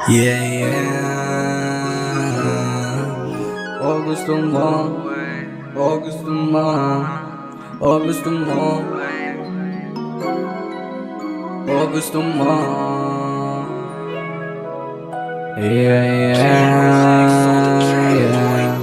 Yeah, yeah. O gusto mo, o gusto mo, o gusto mo, o gusto mo. Yeah, yeah, yeah.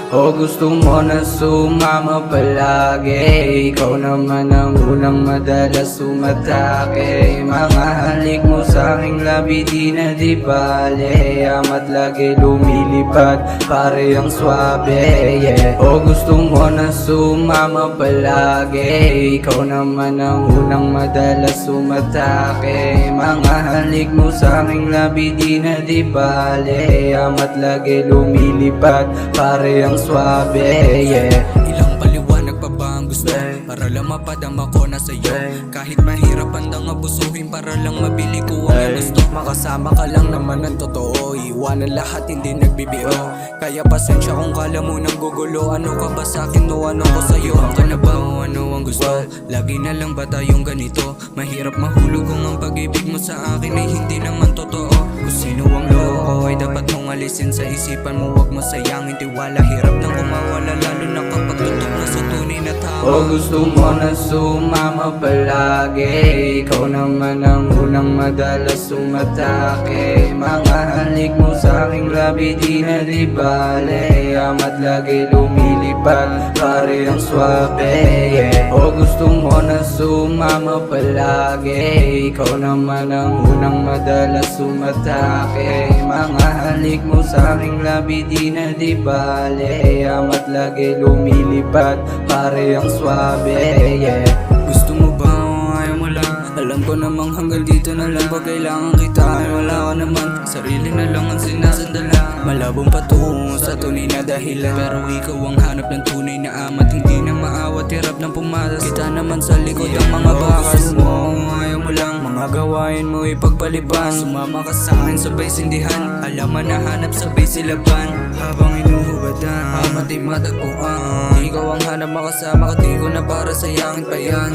O gusto mo na sumama palagi, ikaw naman ang unang madalas sumatake. Mga halik mo sa'king labi di na di bale, amat lagi lumilipad pare ang swabe, yeah. O gusto mo na sumama palagi, ikaw naman ang unang madalas sumatake. Mga halik mo sa'king labi di na di bale, amat lagi lumilipad pare ang swabe, yeah. Ilang paliwanag pa ba ang gusto? Para lang mapadama ko na sa'yo. Kahit mahirap handang abusuhin para lang mabili ko ang gusto. Makasama ka lang naman ang totoo, iwanan lahat hindi nagbibiro. Kaya pasensya kung kala mo nang gugulo. Ano ka ba sa'kin o ano ko sa'yo? Ang ka na ba o ano ang gusto? Lagi na lang ba tayong ganito? Mahirap mahulog kung ang pag-ibig mo sa akin ay hindi naman totoo. Kung sino ang loko ay dapat mong alisin sa isipan mo. Huwag mo sayangin tiwala, hirap nang kumawala, lalo na kapag tutok na sa tunay na tao. O gusto mo na sumama palagi, ikaw naman ang unang madalas sumatake. Mga halik mo sa'king labi di na di bale, amat lagi lumilipad pare ang swabe, yeah. O gusto mo na sumama palagi, ikaw naman ang unang madalas sumatake. Mga halik mo sa'king labi di na di bale, amat lagi lumilipad pare ang swabe, yeah. Gusto mo ba o ayaw mo lang? Alam ko namang hanggang dito na lang. Pag kailangan kita ay wala ka naman. Sarili na lang ang sinasandala. Malabong patungo sa tunay na dahilan, pero ikaw ang hanap ng tunay na amat. Hindi na maawat, hirap ng pumatas. Kita naman sa likod ang mga bakas. Gusto mo o ayaw mo lang, mga gawain mo ipagpaliban. Sumama ka sa akin sabay sindihan, alaman na hanap sabay silaban. Habang inuhubadan, amat ay matagpuan. Ikaw ang hanap makasama ka, di ko na para sayangin pa yan.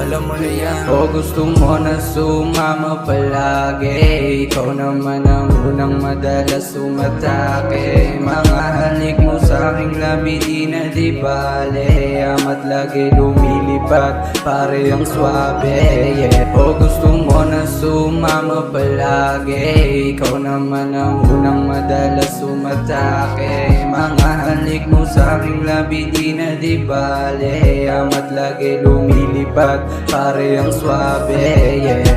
Alam mo na yan. O gusto mo na sumama palagi, ikaw naman ang unang madalas sumatake. Mga halik mo sa'king labi di na di bale, amat lagi lumilipad pare ang swabe, yeah. O gusto mo na sumama palagi, ikaw naman ang unang madalas sumatake. Mga halik mo sa'king labi di na di bale, amat lagi lumilipad pare ang swabe, yeah.